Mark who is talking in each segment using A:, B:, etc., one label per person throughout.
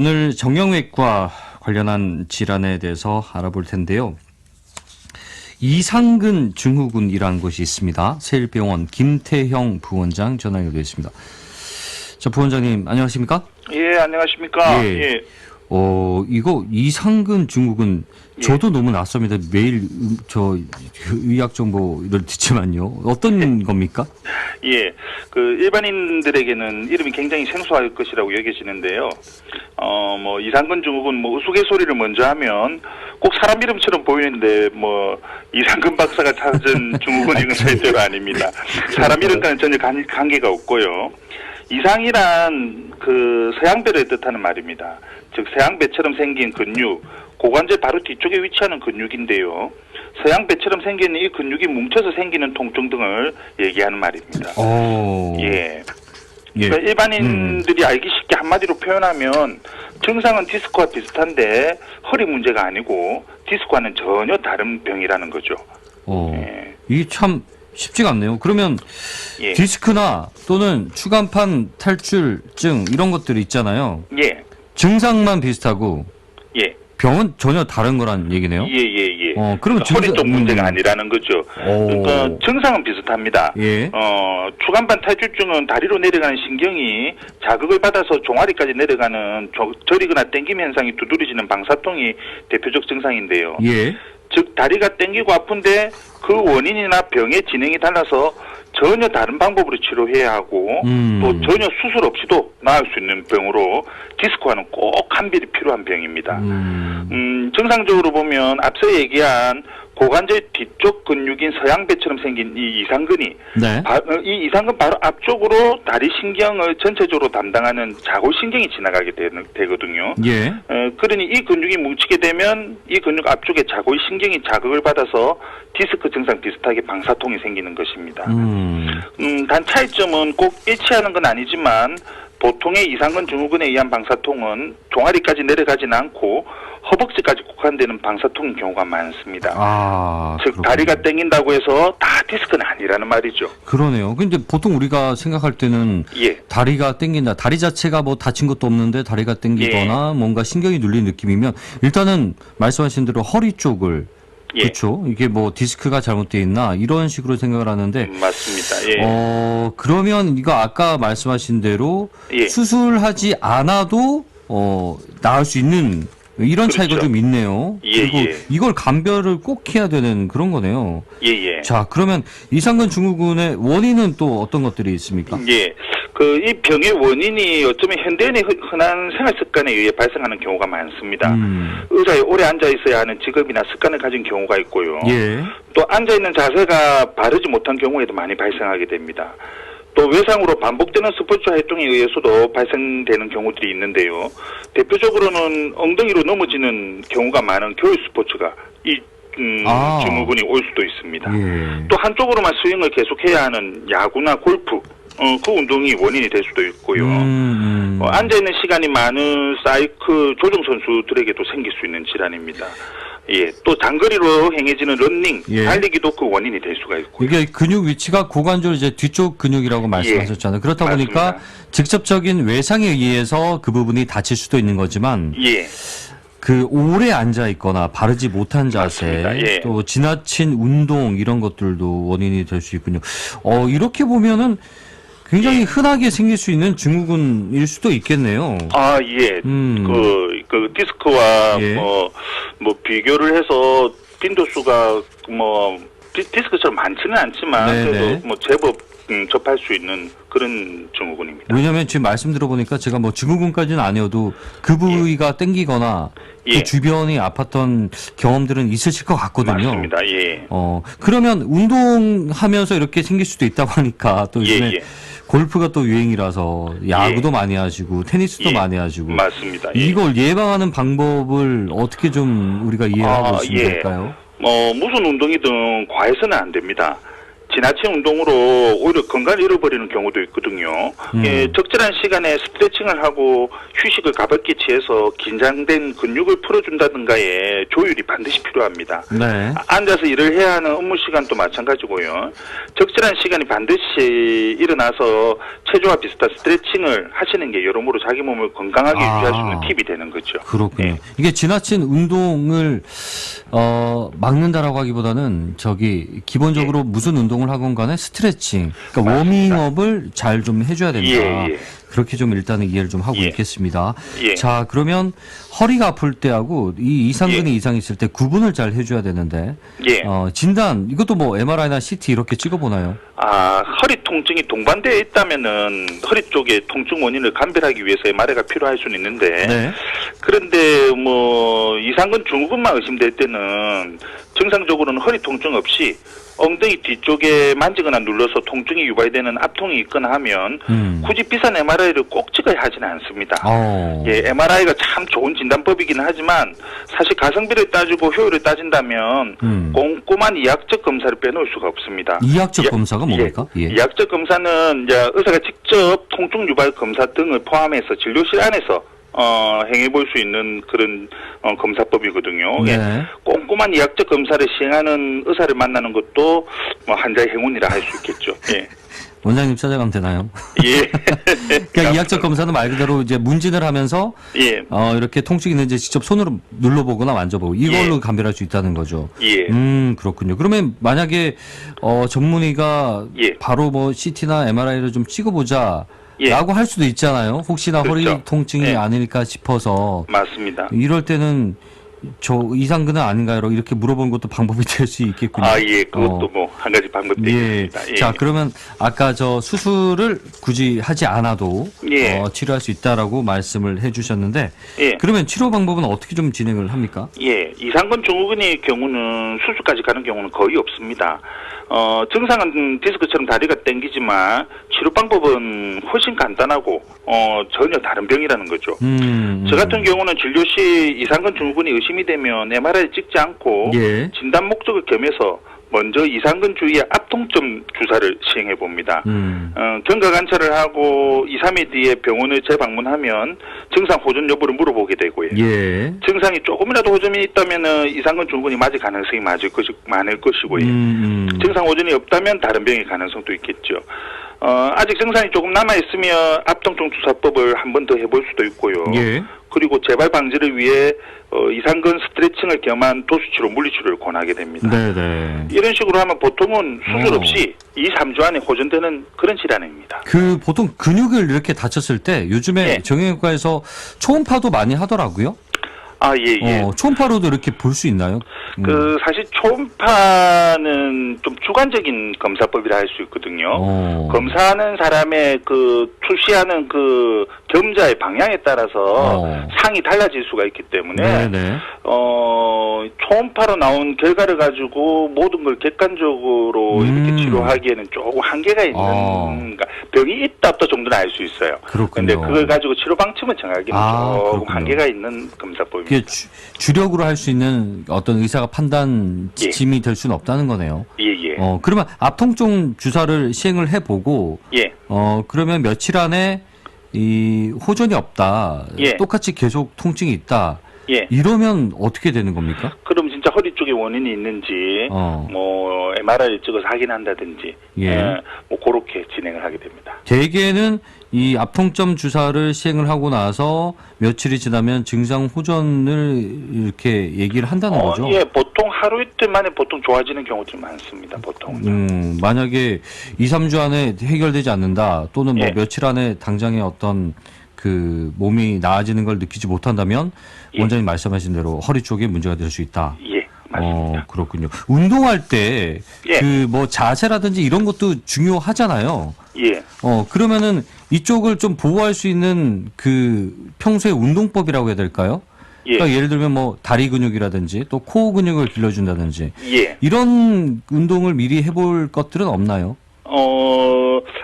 A: 오늘 정형외과 관련한 질환에 대해서 알아볼 텐데요. 이상근 증후군이라는 것이 있습니다. 세일병원 김태형 부원장 전화 연결되어 있습니다. 자, 부원장님 안녕하십니까?
B: 예, 안녕하십니까?
A: 예.
B: 예.
A: 이거 이상근 증후군 저도 너무 낯섭니다. 매일 저 의학 정보를 듣지만요. 어떤 겁니까?
B: 예. 그 일반인들에게는 이름이 굉장히 생소할 것이라고 여겨지는데요. 이상근 증후군 우스갯소리를 먼저 하면 꼭 사람 이름처럼 보이는데 이상근 박사가 찾은 증후군 이건 절대로 아닙니다. 사람 이름과는 전혀 관계가 없고요. 이상이란 그 서양배를 뜻하는 말입니다. 즉 서양배처럼 생긴 근육, 고관절 바로 뒤쪽에 위치하는 근육인데요. 서양배처럼 생긴 이 근육이 뭉쳐서 생기는 통증 등을 얘기하는 말입니다. 예. 그러니까 일반인들이 알기 쉽게 한마디로 표현하면 증상은 디스크와 비슷한데 허리 문제가 아니고 디스크와는 전혀 다른 병이라는 거죠.
A: 예. 이게 참 쉽지가 않네요. 그러면
B: 예.
A: 디스크나 또는 추간판 탈출증 이런 것들이 있잖아요.
B: 예.
A: 증상만 비슷하고
B: 예.
A: 병은 전혀 다른 거란 얘기네요.
B: 예.
A: 그러면
B: 허리 쪽 문제가 아니라는 거죠. 그러니까 증상은 비슷합니다.
A: 예.
B: 추간판 탈출증은 다리로 내려가는 신경이 자극을 받아서 종아리까지 내려가는 저리거나 땡김 현상이 두드러지는 방사통이 대표적 증상인데요.
A: 예.
B: 즉 다리가 땡기고 아픈데 그 원인이나 병의 진행이 달라서 전혀 다른 방법으로 치료해야 하고 또 전혀 수술 없이도 나을 수 있는 병으로 디스크와는 꼭 한빌이 필요한 병입니다. 정상적으로 보면 앞서 얘기한 고관절 뒤쪽 근육인 서양배처럼 생긴 이 이상근이
A: 네.
B: 이 이상근 바로 앞쪽으로 다리 신경을 전체적으로 담당하는 자골신경이 지나가게 되거든요.
A: 예.
B: 그러니 이 근육이 뭉치게 되면 이 근육 앞쪽에 자골신경이 자극을 받아서 디스크 증상 비슷하게 방사통이 생기는 것입니다. 단 차이점은 꼭 일치하는 건 아니지만 보통의 이상근 증후군에 의한 방사통은 종아리까지 내려가지는 않고 허벅지까지 국한되는 방사통인 경우가 많습니다. 즉
A: 그렇군요.
B: 다리가 땡긴다고 해서 다 디스크는 아니라는 말이죠.
A: 그러네요. 근데 보통 우리가 생각할 때는
B: 예.
A: 다리가 땡긴다. 다리 자체가 다친 것도 없는데 다리가 땡기거나 뭔가 신경이 눌린 느낌이면 일단은 말씀하신 대로 허리 쪽을 그렇죠. 이게 디스크가 잘못되어 있나 이런 식으로 생각을 하는데
B: 맞습니다. 예.
A: 그러면 이거 아까 말씀하신 대로 수술하지 않아도 나을 수 있는 이런
B: 그렇죠.
A: 차이가 좀 있네요. 그리고 이걸 감별을 꼭 해야 되는 그런 거네요.
B: 예.
A: 자, 그러면 이상근 증후군의 원인은 또 어떤 것들이 있습니까?
B: 예. 이 병의 원인이 어쩌면 현대인의 흔한 생활 습관에 의해 발생하는 경우가 많습니다. 의자에 오래 앉아 있어야 하는 직업이나 습관을 가진 경우가 있고요.
A: 예.
B: 또 앉아 있는 자세가 바르지 못한 경우에도 많이 발생하게 됩니다. 또 외상으로 반복되는 스포츠 활동에 의해서도 발생되는 경우들이 있는데요. 대표적으로는 엉덩이로 넘어지는 경우가 많은 교육 스포츠가 이 증후군이 올 수도 있습니다.
A: 예.
B: 또 한쪽으로만 스윙을 계속해야 하는 야구나 골프, 그 운동이 원인이 될 수도 있고요. 앉아있는 시간이 많은 사이클 조정 선수들에게도 생길 수 있는 질환입니다. 예, 또 장거리로 행해지는 러닝, 달리기도 그 원인이 될 수가 있고요.
A: 이게 근육 위치가 고관절 뒤쪽 근육이라고 말씀하셨잖아요. 그렇다 보니까 직접적인 외상에 의해서 그 부분이 다칠 수도 있는 거지만 그 오래 앉아 있거나 바르지 못한 자세, 또 지나친 운동 이런 것들도 원인이 될 수 있군요. 이렇게 보면은 굉장히 흔하게 생길 수 있는 증후군일 수도 있겠네요.
B: 예. 그 디스크와 비교를 해서 빈도수가 디스크처럼 많지는 않지만 그래도 제법 접할 수 있는 그런 증후군입니다.
A: 왜냐하면 지금 말씀 들어보니까 제가 증후군까지는 아니어도 그 부위가 땡기거나 그 주변이 아팠던 경험들은 있으실 것 같거든요.
B: 맞습니다. 예.
A: 그러면 운동하면서 이렇게 생길 수도 있다고 하니까 또 요즘에 골프가 또 유행이라서 야구도 많이 하시고 테니스도 많이 하시고
B: 맞습니다.
A: 이걸 예방하는 방법을 어떻게 좀 우리가 이해하고 있으면 될까요?
B: 무슨 운동이든 과해서는 안 됩니다. 지나친 운동으로 오히려 건강을 잃어버리는 경우도 있거든요. 적절한 시간에 스트레칭을 하고 휴식을 가볍게 취해서 긴장된 근육을 풀어준다든가의 조율이 반드시 필요합니다.
A: 네.
B: 앉아서 일을 해야 하는 업무 시간도 마찬가지고요. 적절한 시간이 반드시 일어나서 체조와 비슷한 스트레칭을 하시는 게 여러모로 자기 몸을 건강하게 유지할 수 있는 팁이 되는 거죠.
A: 그렇군요.
B: 예.
A: 이게 지나친 운동을 막는다라고 하기보다는 기본적으로 무슨 운동을 하건 간에 스트레칭, 그러니까 워밍업을 잘 좀 해줘야 된다.
B: 예.
A: 그렇게 좀 일단은 이해를 좀 하고
B: 예.
A: 있겠습니다.
B: 예.
A: 자, 그러면 허리가 아플 때하고 이 이상근이 이상이 있을 때 구분을 잘 해줘야 되는데,
B: 예.
A: 진단, 이것도 뭐 MRI나 CT 이렇게 찍어보나요?
B: 허리 통증이 동반되어 있다면은 허리 쪽의 통증 원인을 감별하기 위해서 MRI가 필요할 수는 있는데,
A: 네.
B: 그런데 뭐 이상근 증후군만 의심될 때는 정상적으로는 허리 통증 없이 엉덩이 뒤쪽에 만지거나 눌러서 통증이 유발되는 압통이 있거나 하면 굳이 비싼 MRI를 꼭 찍어야 하지는 않습니다. 예, MRI가 참 좋은 진단법이기는 하지만 사실 가성비를 따지고 효율을 따진다면 꼼꼼한 이학적 검사를 빼놓을 수가 없습니다.
A: 이학적 검사가 뭡니까?
B: 예. 이학적 검사는 이제 의사가 직접 통증 유발 검사 등을 포함해서 진료실 안에서 행해볼 수 있는 그런 검사법이거든요.
A: 네.
B: 예. 꼼꼼한 이학적 검사를 시행하는 의사를 만나는 것도 뭐 한자의 행운이라 할 수 있겠죠. 예.
A: 원장님 찾아가면 되나요?
B: 예.
A: 그러니까 이학적 검사는 말 그대로 이제 문진을 하면서
B: 예.
A: 이렇게 통증이 있는지 직접 손으로 눌러보거나 만져보고 이걸로
B: 예.
A: 감별할 수 있다는 거죠.
B: 예.
A: 그렇군요. 그러면 만약에 전문의가
B: 예.
A: 바로 뭐 CT나 MRI를 좀 찍어보자.
B: 예.
A: 라고 할 수도 있잖아요. 혹시나
B: 그렇죠.
A: 허리 통증이
B: 예.
A: 아닐까 싶어서.
B: 맞습니다.
A: 이럴 때는 저 이상근은 아닌가요? 이렇게 물어보는 것도 방법이 될 수 있겠군요.
B: 예. 그것도 뭐 한 가지 방법이 되겠습니다. 예.
A: 자, 그러면 아까 저 수술을 굳이 하지 않아도
B: 예.
A: 치료할 수 있다라고 말씀을 해주셨는데,
B: 예.
A: 그러면 치료 방법은 어떻게 좀 진행을 합니까?
B: 예, 이상근 증후군의 경우는 수술까지 가는 경우는 거의 없습니다. 증상은 디스크처럼 다리가 땡기지만 치료 방법은 훨씬 간단하고 전혀 다른 병이라는 거죠. 저 같은 경우는 진료 시 이상근 증후군이 의심이 되면 MRI를 찍지 않고
A: 예.
B: 진단 목적을 겸해서 먼저 이상근 주위의 압통점 주사를 시행해 봅니다. 경과 관찰을 하고 2, 3일 뒤에 병원을 재방문하면 증상 호전 여부를 물어보게 되고요.
A: 예.
B: 증상이 조금이라도 호전이 있다면 이상근 증후군이 맞을 가능성이 많을 것이고요. 증상 호전이 없다면 다른 병의 가능성도 있겠죠. 아직 증상이 조금 남아있으면 압통점 주사법을 한 번 더 해볼 수도 있고요.
A: 예.
B: 그리고 재발 방지를 위해 이상근 스트레칭을 겸한 도수치료, 물리치료를 권하게 됩니다.
A: 네네.
B: 이런 식으로 하면 보통은 수술 없이 2, 3주 안에 호전되는 그런 질환입니다.
A: 보통 근육을 이렇게 다쳤을 때 요즘에
B: 예.
A: 정형외과에서 초음파도 많이 하더라고요.
B: 예.
A: 초음파로도 이렇게 볼 수 있나요?
B: 사실 초음파는 좀 주관적인 검사법이라 할 수 있거든요. 검사하는 사람의 투시하는 겸자의 방향에 따라서 상이 달라질 수가 있기 때문에,
A: 네네.
B: 초음파로 나온 결과를 가지고 모든 걸 객관적으로 이렇게 치료하기에는 조금 한계가 있는, 그러니까 병이 있다 없다 정도는 알 수 있어요.
A: 그렇군요.
B: 근데 그걸 가지고 치료 방침을 정하기는 조금
A: 그렇군요.
B: 한계가 있는 검사법입니다.
A: 그게 주력으로 할 수 있는 어떤 의사가 판단 지침이 될 수는 없다는 거네요.
B: 예.
A: 그러면 압통증 주사를 시행을 해보고,
B: 예.
A: 그러면 며칠 안에 이 호전이 없다.
B: 예.
A: 똑같이 계속 통증이 있다.
B: 예.
A: 이러면 어떻게 되는 겁니까?
B: 그럼 진짜 허리 쪽에 원인이 있는지, 뭐, MRI를 찍어서 확인한다든지, 뭐, 그렇게 진행을 하게 됩니다.
A: 대개는 이 압통점 주사를 시행을 하고 나서 며칠이 지나면 증상 호전을 이렇게 얘기를 한다는 거죠?
B: 예, 보통 하루 이틀 만에 보통 좋아지는 경우들이 많습니다, 보통은.
A: 만약에 2, 3주 안에 해결되지 않는다, 또는 뭐 며칠 안에 당장의 어떤 몸이 나아지는 걸 느끼지 못한다면, 원장님 말씀하신 대로 허리 쪽에 문제가 될 수 있다.
B: 예, 맞습니다.
A: 그렇군요. 운동할 때, 뭐 자세라든지 이런 것도 중요하잖아요.
B: 예.
A: 그러면은 이쪽을 좀 보호할 수 있는 평소의 운동법이라고 해야 될까요?
B: 예.
A: 그러니까 예를 들면 뭐 다리 근육이라든지 또 코 근육을 길러준다든지
B: 예.
A: 이런 운동을 미리 해볼 것들은 없나요?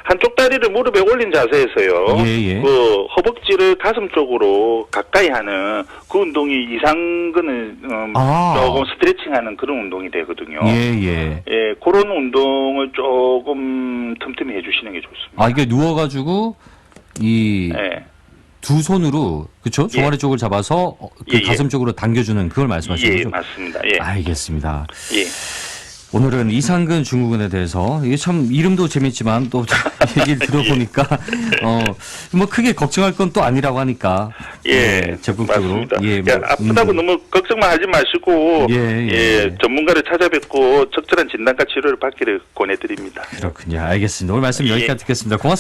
B: 한쪽 다리를 무릎에 올린 자세에서요.
A: 예.
B: 그 허벅지를 가슴 쪽으로 가까이 하는 그 운동이 이상근을 조금 스트레칭하는 그런 운동이 되거든요.
A: 예.
B: 예, 그런 운동을 조금 틈틈이 해주시는 게 좋습니다.
A: 이게 누워가지고 두 손으로 그렇죠? 종아리 쪽을 잡아서 그 가슴 쪽으로 당겨주는 그걸 말씀하시는 거죠?
B: 맞습니다. 예.
A: 알겠습니다.
B: 예.
A: 오늘은 이상근 중후군에 대해서 이게 참 이름도 재밌지만 또 얘기를 들어보니까 뭐 크게 걱정할 건 또 아니라고 하니까 적극적으로
B: 아프다고 너무 걱정만 하지 마시고 전문가를 찾아뵙고 적절한 진단과 치료를 받기를 권해드립니다.
A: 그렇군요. 알겠습니다. 오늘 말씀 여기까지 듣겠습니다. 고맙습니다.